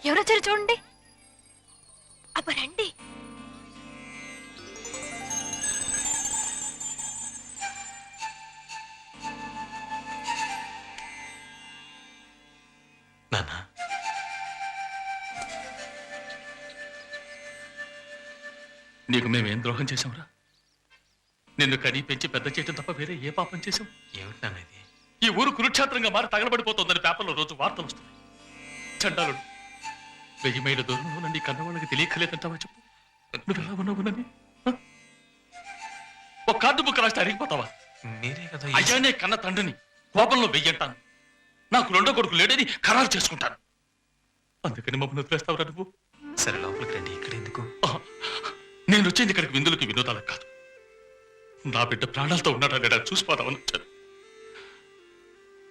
ఎవరొచ్చారు చూడండి. అబ్బా రండి. నాన్న, నీకు మేమేం ద్రోహం చేశాంరా? నిన్ను కనీ పెంచి పెద్ద చేయటం తప్ప వేరే ఏ పాపం చేశాం? ఏమిటి నాన్న ఇది? ఈ ఊరు కురుక్షేత్రంగా మారి తగలబడిపోతుందని పేపర్లో రోజు వార్తలు వస్తున్నాయి. చండాలుడు 1000 మైళ్ళ దూరంలో నీ కన్నవాళ్ళకి తెలియకలేదంటావా? చెప్పు, నువ్వు ఎలా ఉన్నావునని ఒక కార్డు బుక్ రాస్తే అరిగిపోతావా? మీరే కదా. అయ్యానే కన్న తండ్రిని కోపంలో వెయ్యంటాను. నాకు రెండో కొడుకు లేడని ఖరారు చేసుకుంటాను. అందుకని మమ్మల్ని వదిలేస్తావురా నువ్వు? సరే లోపలికి రండి. ఇక్కడ ఎందుకు? నేను వచ్చింది ఇక్కడికి విందులకి వినోదాలకు కాదు. నా బిడ్డ ప్రాణాలతో ఉన్నాడా లేడా చూసిపోదామని వచ్చాను.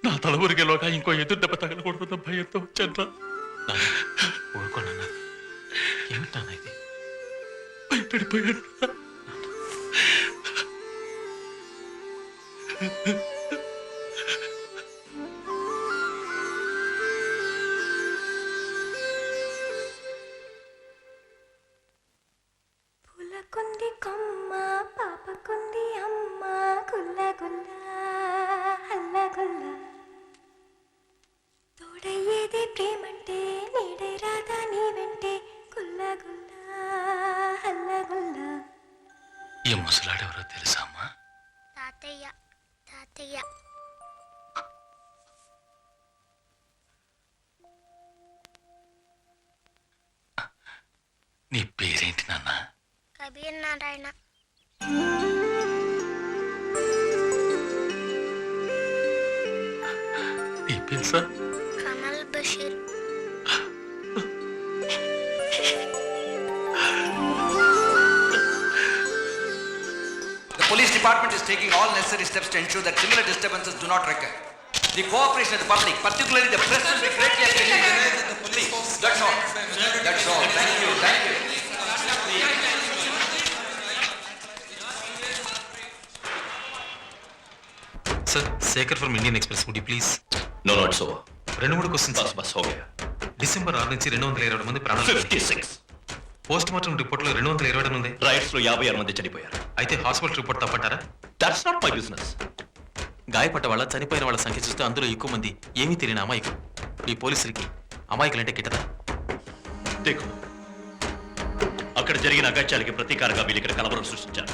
నా తల ఊరికేలోగా ఇంకో ఎదురు దెబ్బ తగలకూడదన్న భయంతో వచ్చాను. ఊరుకోనన్నా, ఏమిటా ఇది? భయపడిపోయాను. ఈ ముసలాడెవరో తెలుసా అమ్మా? తాతయ్య తాతయ్య నీ పేరేంటి నాన్న? కబీర్ నారాయణ. నీ తెలుసా? Kamal Basheer. The police department is taking all necessary steps to ensure that similar disturbances do not recur. The cooperation of the public, particularly the press, will be greatly appreciated. Please, that's all. That's all. Thank you. Thank you. Sir Shekhar from Indian Express would you please? No, no, it's over. 2-3 questions. बस हो गया. December 6 నుంచి 227 మంది ప్రాణాలు 56. Post mortem report లో 227 ఉంది. Rights లో 56 మంది చనిపోయారు. అయితే హాస్పిటల్ రిపోర్ట్ తప్పంటారా? That's not my business. గాయపడ్డ వాళ్ళ చనిపోయిన వాళ్ళ సంఖ్య చూస్తే అందులో ఎక్కువ మంది ఏమీ తెలియని అమాయకులు. ఈ పోలీసులకి అమాయకులంటే గిట్టదా? దేఖో, అక్కడ జరిగిన అగత్యాలకి ప్రతీకారంగా వీళ్ళు ఇక్కడ కలవరం సృష్టించారు.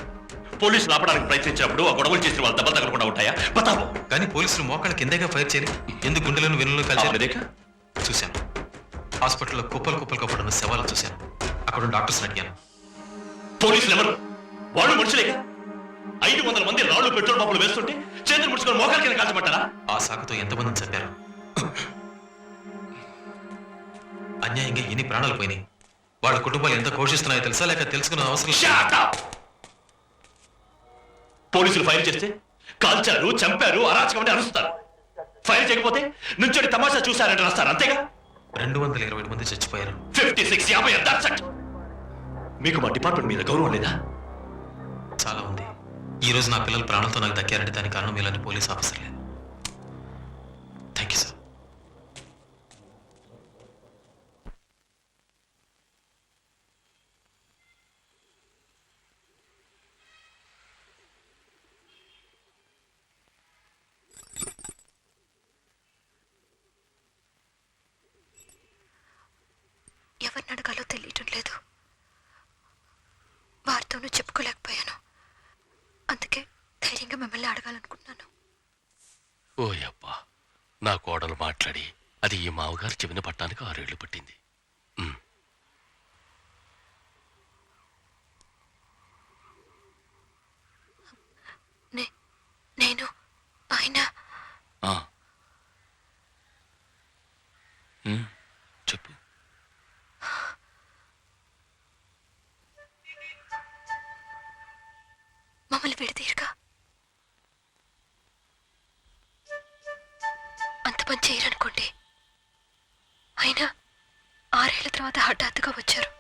పోలీసులు ఆపడానికి ప్రయత్నించినప్పుడు ఆ గొడవలు చేసిన వాళ్ళు దెబ్బలు తగలకుండా ఉంటాయా? బతావో. కానీ పోలీసులు మోకాళ్ళ కిందగా ఫైర్ చేయాలి. ఎందుకు గుండెలను వెన్నులను आपने కలిసి देखा? చూశాను. హాస్పిటల్లో కుప్పలు పడున్న శవాలు చూశాను. అక్కడ డాక్టర్స్ అడిగాను. పోలీసులు ఎవరు? వాళ్ళు మనుషులేగా. 500 మంది రాళ్ళు పెట్రోల్ పంపులు వేస్తుంటే చేతులు ముడుచుకొని మోకాల కింద కాల్చమంటారా? ఆ సాకుతో ఎంతమందిని చంపారు? అన్యాయంగా ఎన్ని ప్రాణాలు పోయినాయి? వాళ్ళ కుటుంబాలు ఎంత ఘోషిస్తున్నాయో తెలుసా? లేక తెలుసుకున్న అవసరం లేదు. Shut up! పోలీసులు ఫైర్ చేస్తే కాల్చారు, చంపారు, అరాచకమని అరుస్తారు. ఫైర్ చేయకపోతే నుంచోడి తమాషా చూశారంటే రాస్తారు, అంతేగా? 227 మంది చచ్చిపోయారు. 56, 50, that's it. మీకు మా డిపార్ట్మెంట్ మీద గౌరవం లేదా? చాలా ఉంది. ఈ రోజు నా పిల్లలు ప్రాణాలతో నాకు దక్కారంటే దానికి కారణం ఇలాంటి పోలీస్ ఆఫీసర్లే. Thank you sir. ఎవరిని అడగాలో తెలియటం లేదు. వారితోనూ చెప్పుకోలేకపోయాను. అందుకే ధైర్యంగా మిమ్మల్ని అడగాలనుకుంటున్నాను. ఓ అబ్బా, నా కోడలు మాట్లాడి అది ఈ మావగారు చెవిన పట్టడానికి 6 ఏళ్ళు పట్టింది. నేను ఆయన ఆ. చెప్పు. మమ్మల్ని విడదీయరుగా. అంత పని చేయరనుకోండి. అయినా 6 ఏళ్ల తర్వాత హఠాత్తుగా వచ్చారు.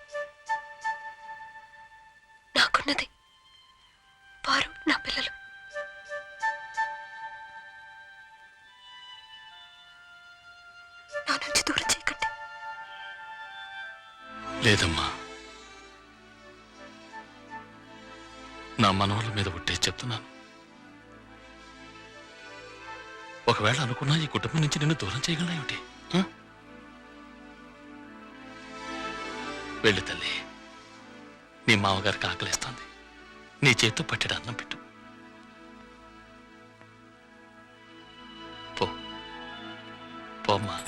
నాకున్నది వారు, నా పిల్లలు. నా నుంచి దూరం చేయకండి. లేదమ్మా, నా మనవల మీద ఒట్టే చెప్తున్నాను. ఒకవేళ అనుకున్నా ఈ కుటుంబం నుంచి నిన్ను దూరం చేయగలనా ఏమిటి? వెళ్ళి తల్లి, నీ మామగారికి ఆకలిస్తోంది. నీ చేతితో పట్టెడు అన్నం పెట్టు. పో పోమ్మా.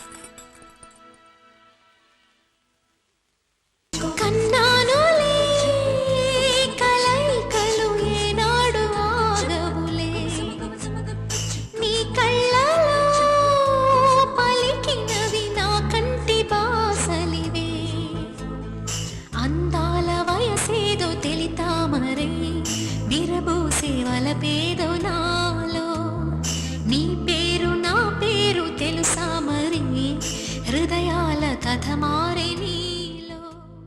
అందాల వయసేదో తెలితామరై విరబూసే వలపేదో